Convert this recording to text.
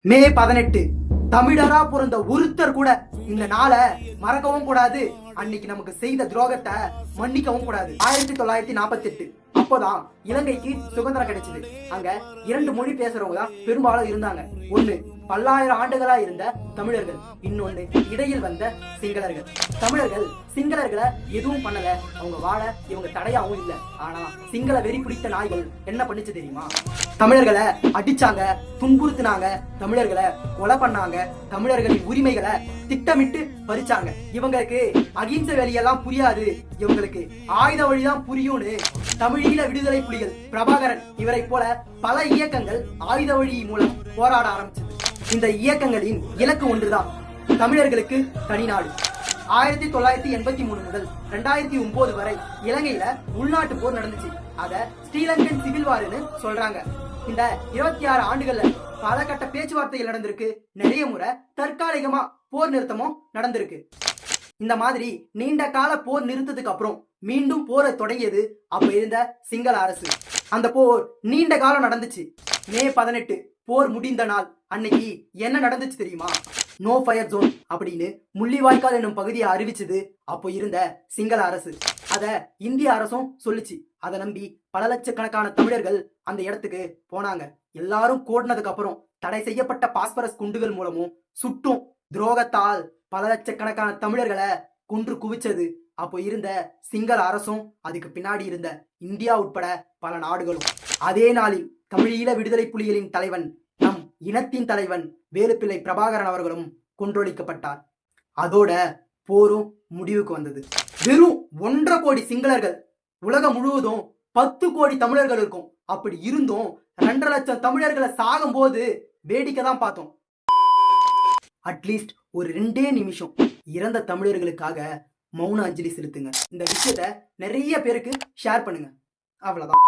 மே 18 தமிழரா பிறந்த ஒருத்தர் கூட இந்த நாளை மறக்கவும் கூடாது. அன்னைக்கு நமக்கு செய்த துரோகத்தை மன்னிக்கவும் கூடாது. 1948 அப்போதான் இலங்கைக்கு சுதந்திரம் கிடைச்சது. அங்க 2 மொழி பேசுறவங்க தான் பெரும்பாலும் இருந்தாங்க. ஒண்ணு பல்லாயிரம் ஆண்டுகளா இருந்த தமிழர்கள், இன்னொன்னு இடையில் வந்த சிங்களர்கள். தமிழர்கள் சிங்களர்களை எதுவும் பண்ணல, அவங்க வாழ இவங்க தடையாவும் இல்ல. ஆனா சிங்கள வெறி பிடித்த நாய்கள் என்ன பண்ணுச்சு தெரியுமா? தமிழர்களை அடிச்சாங்க, துன்புறுத்தினாங்க, தமிழர்களை கொலை பண்ணாங்க, தமிழர்களின் உரிமைகளை திட்டமிட்டு பறிச்சாங்க. இவங்களுக்கு அகிம்சை வேலையெல்லாம் புரியாது, இவங்களுக்கு ஆயுத வழிதான் புரியும்னு தமிழீழ விடுதலை புலிகள் பிரபாகரன் இவரை போல பல இயக்கங்கள் ஆயுத வழி மூலம் போராட ஆரம்பிச்சது. இந்த இயக்கங்களின் இலக்கு ஒன்றுதான், தமிழர்களுக்கு தனிநாடு. 1983 முதல் 2009 வரை இலங்கையில உள்நாட்டு போர் நடந்துச்சு. அத ஸ்ரீலங்கன் சிவில் வார்னு சொல்றாங்க. இந்த 26 ஆண்டுகள்ல பல கட்ட பேச்சுவார்த்தைகள் நடந்திருக்கு. நிறைய முறை தற்காலிகமா போர் நிறுத்தமும் நடந்திருக்கு. இந்த மாதிரி நீண்ட கால போர் நிறுத்தத்துக்கு அப்புறம் மீண்டும் போரை தொடங்கியது அப்ப இருந்த சிங்கள அரசு. அந்த போர் நீண்ட காலம் நடந்துச்சு. மே 18 போர் முடிந்த நாள் அன்னைக்கு என்ன நடந்துச்சு தெரியுமா? நோ ஃபயர் ஜோன் அப்படின்னு முள்ளிவாய்க்கால் என்னும் பகுதியை அறிவிச்சது அப்போ இருந்த சிங்கள அரசு. அத இந்திய அரசும் சொல்லுச்சு. அதை நம்பி பல லட்சக்கணக்கான தமிழர்கள் அந்த இடத்துக்கு போனாங்க. எல்லாரும் கூடினதுக்கு அப்புறம் தடை செய்யப்பட்ட பாஸ்பரஸ் குண்டுகள் மூலமும் சுட்டும் துரோகத்தால் பல லட்சக்கணக்கான தமிழர்களை கொன்று குவிச்சது அப்போ இருந்த சிங்கள அரசும் அதுக்கு பின்னாடி இருந்த இந்தியா உட்பட பல நாடுகளும். அதே நாளில் தமிழீழ விடுதலை புலிகளின் தலைவன், நம் இனத்தின் தலைவன் வேலுப்பிள்ளை பிரபாகரன் அவர்களும் கொன்றொழிக்கப்பட்டார். அதோட போரும் முடிவுக்கு வந்தது. வெறும் 1.5 கோடி சிங்களர்கள், உலகம் முழுவதும் 10 கோடி தமிழர்கள் இருக்கும். அப்படி இருந்தும் 2.5 லட்சம் தமிழர்களை சாகும் போது வேடிக்கை தான் பார்த்தோம். அட்லீஸ்ட் ஒரு 2 நிமிஷம் இறந்த தமிழர்களுக்காக மௌன அஞ்சலி செலுத்துங்க. இந்த விஷயத்த நிறைய பேருக்கு ஷேர் பண்ணுங்க. அவ்வளவுதான்.